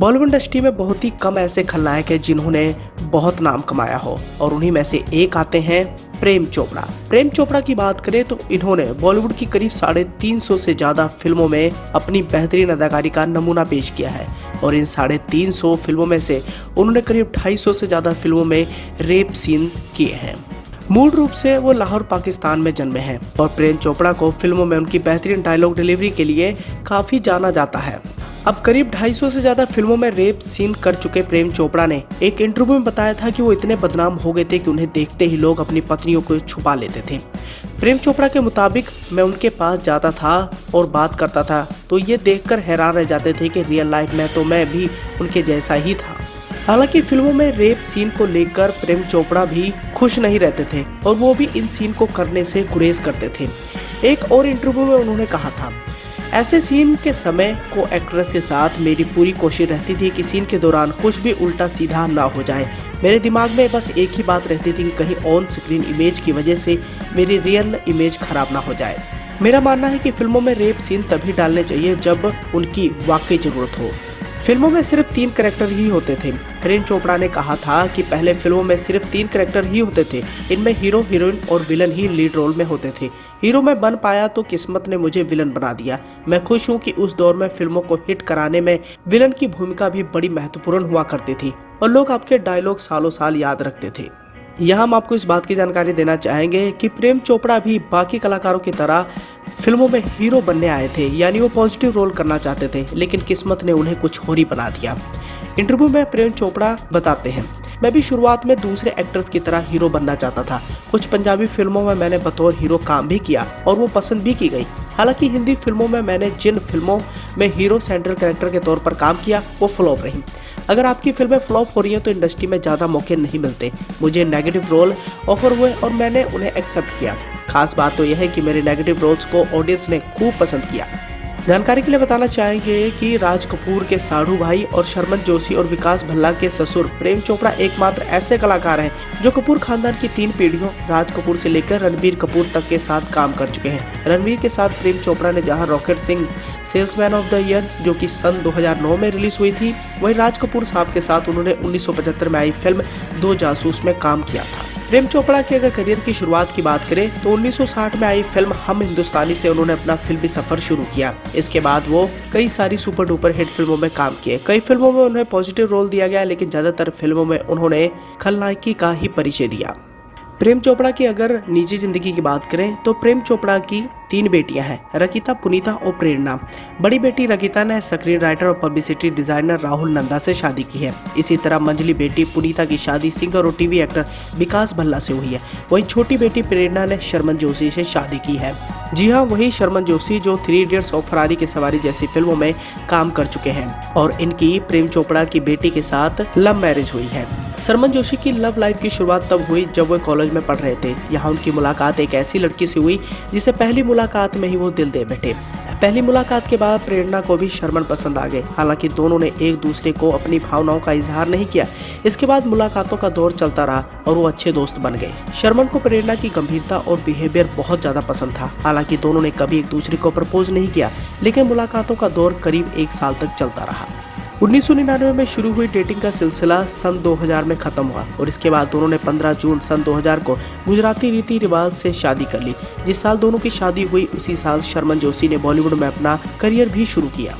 Bollywood industry में बहुत ही कम ऐसे खलनायक हैं जिन्होंने बहुत नाम कमाया हो और उन्हीं में से एक आते हैं प्रेम चोपड़ा। प्रेम चोपड़ा की बात करें तो इन्होंने बॉलीवुड की करीब 350 से ज्यादा फिल्मों में अपनी बेहतरीन अदाकारी का नमूना पेश किया है और इन 350 फिल्मों में से उन्होंने करीब 250 से ज्यादा फिल्मों में रेप सीन किए हैं। मूल रूप से वो लाहौर पाकिस्तान में जन्मे हैं और प्रेम चोपड़ा को फिल्मों में उनकी बेहतरीन डायलॉग डिलीवरी के लिए काफी जाना जाता है। अब करीब 250 से ज्यादा फिल्मों में रेप सीन कर चुके प्रेम चोपड़ा ने एक इंटरव्यू में बताया था कि वो इतने बदनाम हो गए थे कि उन्हें देखते ही लोग अपनी पत्नियों को छुपा लेते थे। प्रेम चोपड़ा के मुताबिक मैं उनके पास जाता था और बात करता था तो ये देखकर हैरान रह जाते थे कि रियल लाइफ में तो मैं भी उनके जैसा ही था। हालांकि फिल्मों में रेप सीन को लेकर प्रेम चोपड़ा भी खुश नहीं रहते थे और वो भी इन सीन को करने से गुरेज करते थे। एक और इंटरव्यू में उन्होंने कहा था, ऐसे सीन के समय को एक्ट्रेस के साथ मेरी पूरी कोशिश रहती थी कि सीन के दौरान कुछ भी उल्टा सीधा ना हो जाए। मेरे दिमाग में बस एक ही बात रहती थी कि कहीं ऑन स्क्रीन इमेज की वजह से मेरी रियल इमेज खराब ना हो जाए। मेरा मानना है कि फिल्मों में रेप सीन तभी डालने चाहिए जब उनकी वाकई जरूरत हो। फिल्मों में सिर्फ 3 कैरेक्टर ही होते थे। प्रेम चोपड़ा ने कहा था कि पहले फिल्मों में सिर्फ 3 कैरेक्टर ही होते थे। इनमें हीरो, हीरोइन और विलन ही लीड रोल में होते थे। हीरो में बन पाया तो किस्मत ने मुझे विलन बना दिया। मैं खुश हूँ कि उस दौर में फिल्मों को हिट कराने में विलन की भूमिका भी बड़ी महत्वपूर्ण हुआ करती थी और लोग आपके डायलॉग सालों साल याद रखते थे। यहाँ हम आपको इस बात की जानकारी देना चाहेंगे कि प्रेम चोपड़ा भी बाकी कलाकारों की तरह फिल्मों में हीरो बनने आए थे, यानी वो पॉजिटिव रोल करना चाहते थे, लेकिन किस्मत ने उन्हें कुछ और ही बना दिया। इंटरव्यू में प्रेम चोपड़ा बताते हैं, मैं भी शुरुआत में दूसरे एक्टर्स की तरह हीरो बनना चाहता था। कुछ पंजाबी फिल्मों में मैंने बतौर हीरो काम भी किया और वो पसंद भी की गई। हालांकि हिंदी फिल्मों में मैंने जिन फिल्मों में हीरो सेंट्रल कैरेक्टर के तौर पर काम किया वो फ्लॉप रही। अगर आपकी फिल्में फ्लॉप हो रही हैं तो इंडस्ट्री में ज़्यादा मौके नहीं मिलते। मुझे नेगेटिव रोल ऑफर हुए और मैंने उन्हें एक्सेप्ट किया। खास बात तो यह है कि मेरे नेगेटिव रोल्स को ऑडियंस ने खूब पसंद किया। जानकारी के लिए बताना चाहेंगे कि राज कपूर के साढ़ू भाई और शर्मन जोशी और विकास भल्ला के ससुर प्रेम चोपड़ा एकमात्र ऐसे कलाकार हैं जो कपूर खानदान की 3 पीढ़ियों राज कपूर से लेकर रणबीर कपूर तक के साथ काम कर चुके हैं। रणबीर के साथ प्रेम चोपड़ा ने जहां rocket Singh salesman of the year जो कि सन 2009 में रिलीज हुई थी, वहीं राज कपूर साहब के साथ उन्होंने 1975 में आई फिल्म 2 जासूस में काम किया था। प्रेम चोपड़ा के अगर करियर की शुरुआत की बात करें तो 1960 में आई फिल्म हम हिंदुस्तानी से उन्होंने अपना फिल्मी सफर शुरू किया। इसके बाद वो कई सारी सुपर डुपर हिट फिल्मों में काम किए। कई फिल्मों में उन्हें पॉजिटिव रोल दिया गया, लेकिन ज्यादातर फिल्मों में उन्होंने खलनायकी का ही परिचय दिया। प्रेम चोपड़ा की अगर निजी जिंदगी की बात करें तो प्रेम चोपड़ा की 3 बेटियां हैं, रकीता, पुनीता और प्रेरणा। बड़ी बेटी रकीता ने स्क्रीन राइटर और पब्लिसिटी डिजाइनर राहुल नंदा से शादी की है। इसी तरह मंझली बेटी पुनीता की शादी सिंगर और टीवी एक्टर विकास भल्ला से हुई है। वहीं छोटी बेटी प्रेरणा ने शर्मन जोशी से शादी की है। जी हाँ, वही शर्मन जोशी जो 3 इडियट्स और फरारी की सवारी जैसी फिल्मों में काम कर चुके हैं और इनकी प्रेम चोपड़ा की बेटी के साथ लव मैरिज हुई है। शर्मन जोशी की लव लाइफ की शुरुआत तब हुई जब वो कॉलेज में पढ़ रहे थे। यहाँ उनकी मुलाकात एक ऐसी लड़की से हुई जिसे पहली मुलाकात में ही वो दिल दे बैठे। पहली मुलाकात के बाद प्रेरणा को भी शर्मन पसंद आ गए। हालांकि दोनों ने एक दूसरे को अपनी भावनाओं का इजहार नहीं किया। इसके बाद मुलाकातों का दौर चलता रहा और वो अच्छे दोस्त बन गए। शर्मन को प्रेरणा की गंभीरता और बिहेवियर बहुत ज्यादा पसंद था। हालांकि दोनों ने कभी एक दूसरे को प्रपोज नहीं किया, लेकिन मुलाकातों का दौर करीब 1 साल तक चलता रहा। 1999 में शुरू हुई डेटिंग का सिलसिला सन 2000 में खत्म हुआ और इसके बाद दोनों ने 15 जून सन 2000 को गुजराती रीति रिवाज से शादी कर ली। जिस साल दोनों की शादी हुई उसी साल शर्मन जोशी ने बॉलीवुड में अपना करियर भी शुरू किया।